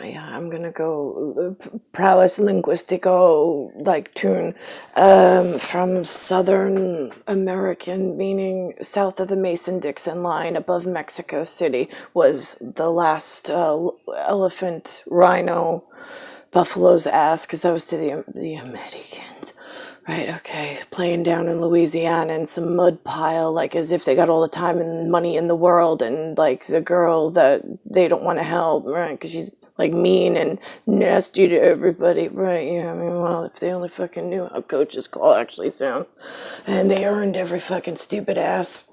Yeah, I'm gonna go prowess linguistico like tune from Southern American, meaning south of the Mason-Dixon line, above Mexico City, was the last elephant, rhino, buffalo's ass, because I was to the Americans. Right, okay, playing down in Louisiana in some mud pile, like as if they got all the time and money in the world, and like the girl that they don't want to help, right, because she's like mean and nasty to everybody, right, yeah, I mean, well, if they only fucking knew how Coach's call actually sounds, and they earned every fucking stupid ass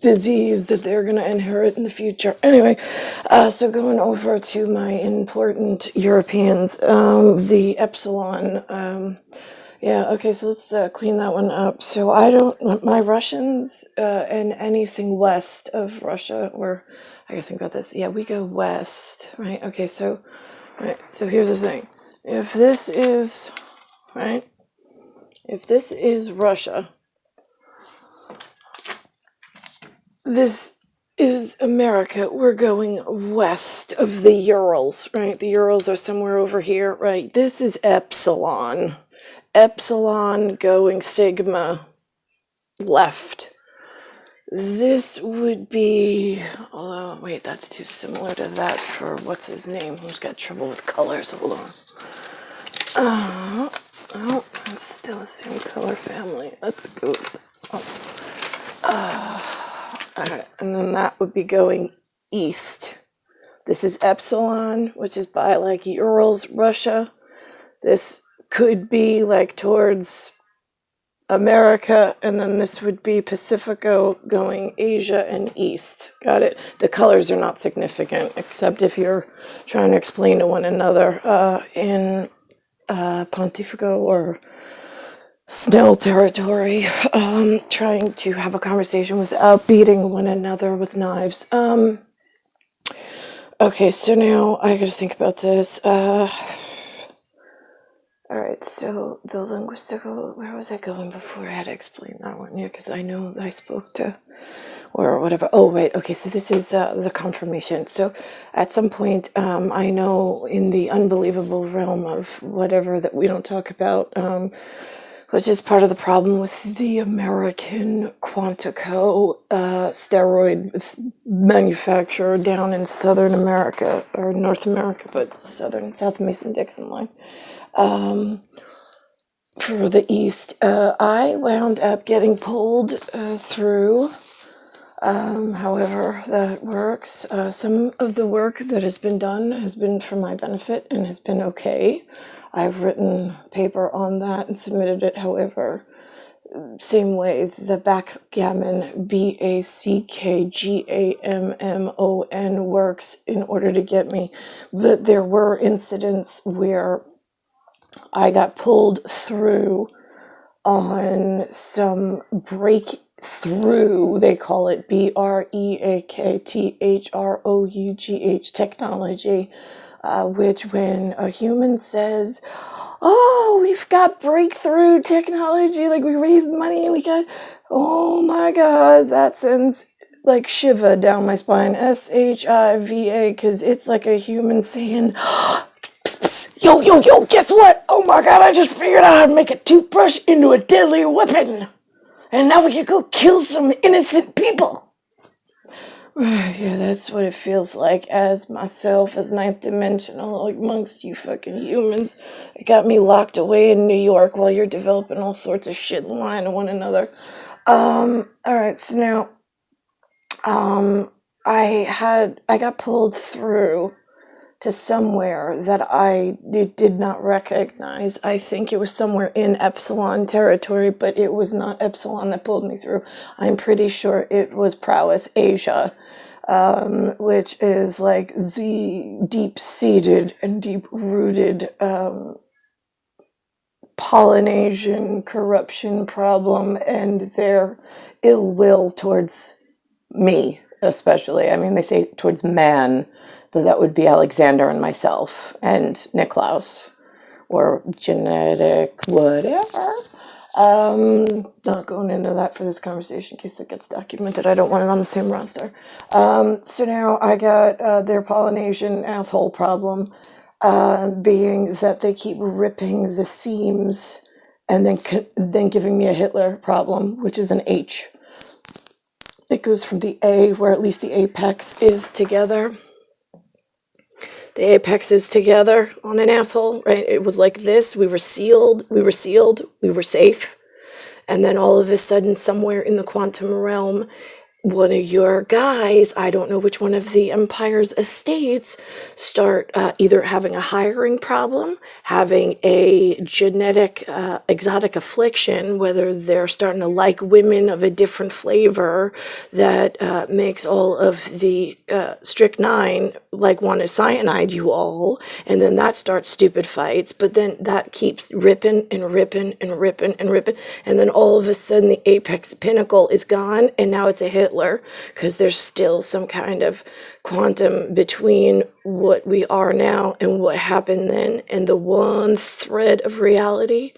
disease that they're gonna inherit in the future. Anyway, so going over to my important Europeans, the Epsilon, yeah, okay, so let's clean that one up. So I don't, my Russians and anything west of Russia, or I gotta think about this. Yeah, we go west, right? Okay, so, right, so here's the thing. If this is, right, if this is Russia, this is America, we're going west of the Urals, right? The Urals are somewhere over here, right? This is Epsilon. Epsilon going sigma left. This would be, although, wait, that's too similar to that for what's his name, who's got trouble with colors. Hold on. Oh, it's still the same color family. Let's go with this one. Alright, and then that would be going east. This is Epsilon, which is by like Urals, Russia. This could be like towards America, and then this would be Pacifico going Asia and east. Got it? The colors are not significant, except if you're trying to explain to one another in Pontifico or Snell territory, trying to have a conversation without beating one another with knives. Okay, so now I gotta think about this. Alright, so the linguistical, where was I going before I had to explain that one? Yeah, because I know that I spoke to, or whatever. Oh, right, okay, so this is the confirmation. So at some point, I know in the unbelievable realm of whatever that we don't talk about, which is part of the problem with the American Quantico steroid manufacturer down in Southern America, or North America, but South Mason-Dixon line. For the East, I wound up getting pulled through, however that works. Some of the work that has been done has been for my benefit and has been okay. I've written a paper on that and submitted it, however, same way, the backgammon, BACKGAMMON works in order to get me. But there were incidents where I got pulled through on some breakthrough, they call it BREAKTHROUGH technology, which when a human says, oh, we've got breakthrough technology, like we raised money and we got, oh my God, that sends like shiva down my spine, SHIVA, because it's like a human saying, yo, guess what? Oh my God, I just figured out how to make a toothbrush into a deadly weapon. And now we can go kill some innocent people. Yeah, that's what it feels like as myself, as ninth dimensional, like amongst you fucking humans. It got me locked away in New York while you're developing all sorts of shit lying to one another. Alright, so now, I got pulled through to somewhere that I did not recognize. I think it was somewhere in Epsilon territory, but it was not Epsilon that pulled me through. I'm pretty sure it was Prowess Asia, which is like the deep-seated and deep-rooted Polynesian corruption problem and their ill will towards me, especially. I mean, they say towards man, but that would be Alexander and myself and Niklaus, or genetic whatever. Not going into that for this conversation in case it gets documented. I don't want it on the same roster. So now I got their Polynesian asshole problem, being that they keep ripping the seams and then giving me a Hitler problem, which is an H. It goes from the A, where at least the apex is together. The apex is together on an asshole, right? It was like this. We were sealed, we were safe. And then all of a sudden, somewhere in the quantum realm, one of your guys, I don't know which one of the Empire's estates, start either having a hiring problem, having a genetic exotic affliction, whether they're starting to like women of a different flavor that makes all of the strychnine like want to cyanide you all, and then that starts stupid fights, but then that keeps ripping and ripping and ripping and ripping, and then all of a sudden the apex pinnacle is gone, and now it's a Hitler, because there's still some kind of quantum between what we are now and what happened then, and the one thread of reality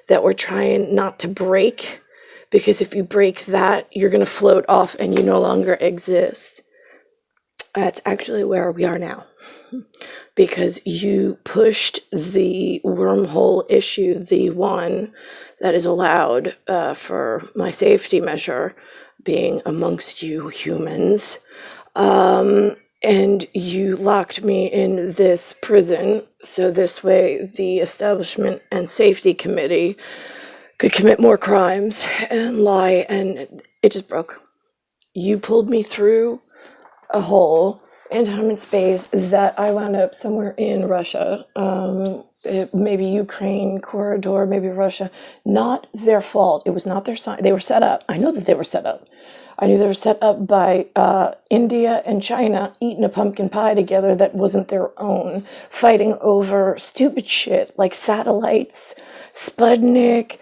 that we're trying not to break, because if you break that, you're going to float off and you no longer exist. That's actually where we are now, because you pushed the wormhole issue, the one that is allowed for my safety measure, being amongst you humans, and you locked me in this prison, so this way the establishment and safety committee could commit more crimes and lie, and it just broke. You pulled me through a hole in time and space that I wound up somewhere in Russia, maybe Ukraine corridor, maybe Russia. Not their fault. It was not their sign. They were set up. I know that they were set up. I knew they were set up by India and China eating a pumpkin pie together that wasn't their own, fighting over stupid shit like satellites, Sputnik,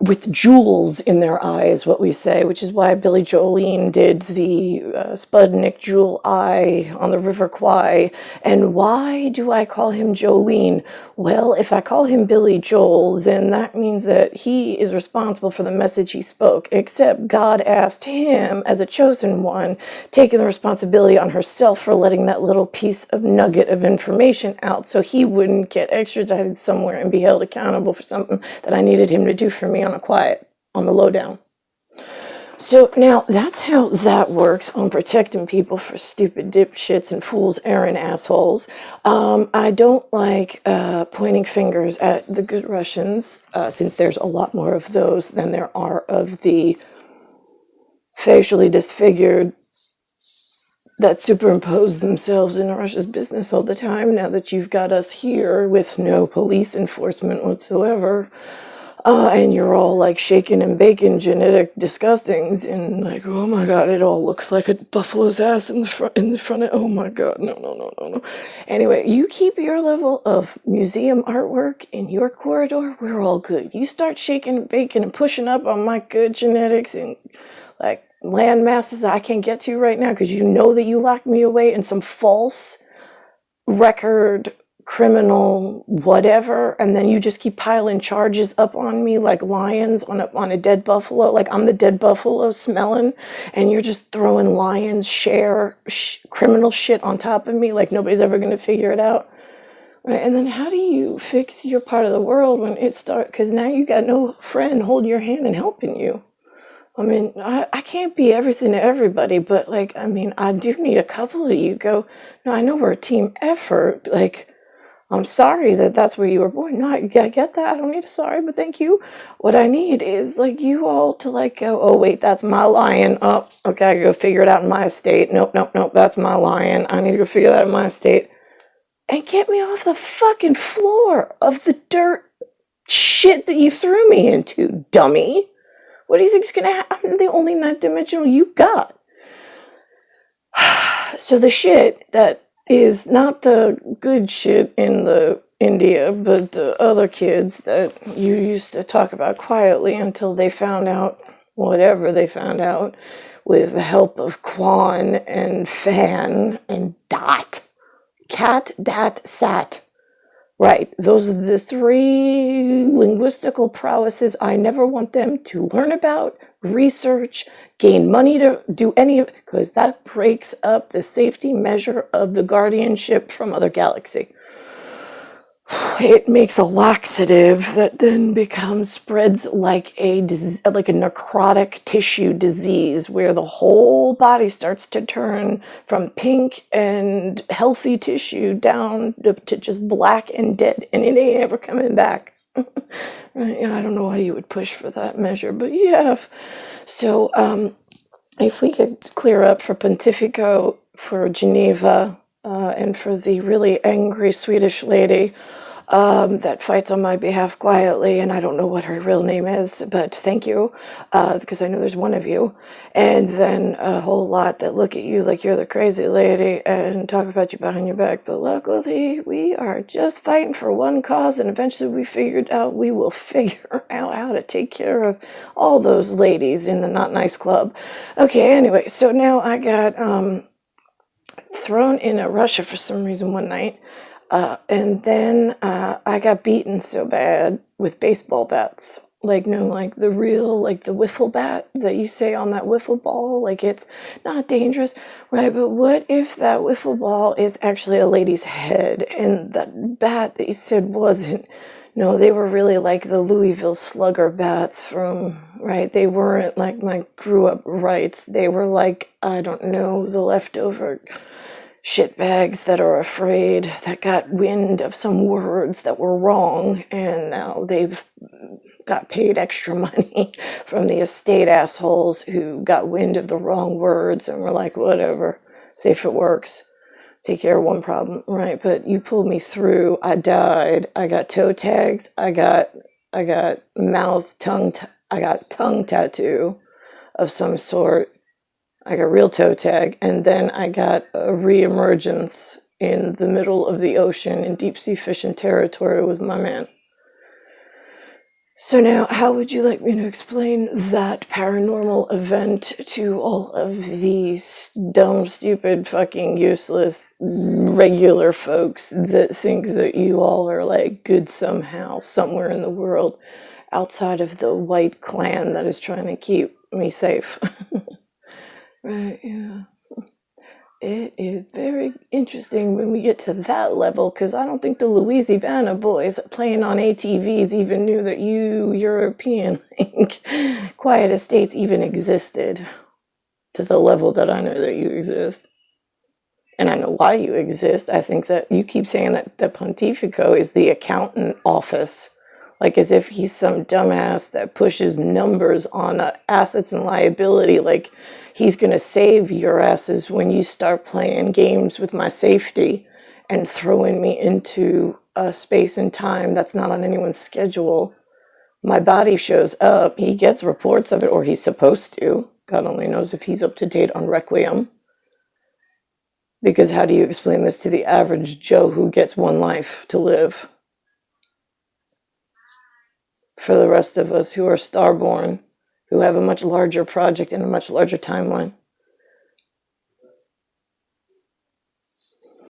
with jewels in their eyes, what we say, which is why Billy Jolene did the Sputnik jewel eye on the River Kwai. And why do I call him Jolene? Well, if I call him Billy Joel, then that means that he is responsible for the message he spoke, except God asked him, as a chosen one, taking the responsibility on herself for letting that little piece of nugget of information out so he wouldn't get extradited somewhere and be held accountable for something that I needed him to do for me on a quiet, on the lowdown. So now that's how that works on protecting people for stupid dipshits and fools, errand assholes. I don't like pointing fingers at the good Russians, since there's a lot more of those than there are of the facially disfigured that superimpose themselves in Russia's business all the time, now that you've got us here with no police enforcement whatsoever. And you're all like shaking and baking genetic disgustings, and like, oh my god, it all looks like a buffalo's ass in the front of, oh my god, no. Anyway, you keep your level of museum artwork in your corridor, we're all good. You start shaking and baking and pushing up on my good genetics and like land masses I can't get to right now because you know that you locked me away in some false record criminal whatever, and then you just keep piling charges up on me like lions on a dead buffalo, like I'm the dead buffalo smelling, and you're just throwing lions criminal shit on top of me like nobody's ever going to figure it out, right? And then how do you fix your part of the world when it starts, because now you got no friend holding your hand and helping you. I mean, I can't be everything to everybody, but like, I mean, I do need a couple of you go, no, I know we're a team effort, like, I'm sorry that that's where you were born. No, I get that. I don't need a sorry, but thank you. What I need is like you all to like go, oh wait, that's my lion. Oh, okay, I gotta go figure it out in my estate. Nope, that's my lion. I need to go figure that out in my estate. And get me off the fucking floor of the dirt shit that you threw me into, dummy. What do you think's gonna happen? I'm the only ninth dimensional you got. So the shit that is not the good shit in the India, but the other kids that you used to talk about quietly until they found out whatever they found out with the help of Quan and Fan and Dot. Cat, Dat, Sat. Right. Those are the three linguistical prowesses I never want them to learn about, research, gain money to do any of it, because that breaks up the safety measure of the guardianship from other galaxy. It makes a laxative that then spreads like a necrotic tissue disease where the whole body starts to turn from pink and healthy tissue down to just black and dead, and it ain't ever coming back. I don't know why you would push for that measure, but you have. So if we could clear up for Pontifico, for Geneva, and for the really angry Swedish lady that fights on my behalf quietly, and I don't know what her real name is, but thank you, because I know there's one of you, and then a whole lot that look at you like you're the crazy lady and talk about you behind your back, but luckily we are just fighting for one cause, and eventually we will figure out how to take care of all those ladies in the Not Nice Club. Okay, anyway, so now I got thrown in Russia for some reason one night, and then I got beaten so bad with baseball bats. Like the real, like the wiffle bat that you say on that wiffle ball, like it's not dangerous, right? But what if that wiffle ball is actually a lady's head, and that bat that you said wasn't? No, they were really like the Louisville Slugger bats from, right? They weren't like my grew up rights. They were like, I don't know, the leftover shitbags that are afraid, that got wind of some words that were wrong, and now they've got paid extra money from the estate assholes who got wind of the wrong words and were like, whatever, see if it works, take care of one problem, right? But you pulled me through. I died. I got toe tags. I got tongue tattoo of some sort. I got real toe tag, and then I got a re-emergence in the middle of the ocean in deep sea fishing territory with my man. So now, how would you like me to explain that paranormal event to all of these dumb, stupid, fucking useless, regular folks that think that you all are like good somehow, somewhere in the world, outside of the white clan that is trying to keep me safe? Right, yeah. It is very interesting when we get to that level, because I don't think the Louisiana boys playing on ATVs even knew that you European quiet estates even existed to the level that I know that you exist. And I know why you exist. I think that you keep saying that the Pontifico is the accountant office, like as if he's some dumbass that pushes numbers on assets and liability, like he's going to save your asses when you start playing games with my safety and throwing me into a space and time that's not on anyone's schedule. My body shows up, he gets reports of it, or he's supposed to. God only knows if he's up to date on REQUIM. Because how do you explain this to the average Joe who gets one life to live? For the rest of us who are starborn, who have a much larger project and a much larger timeline.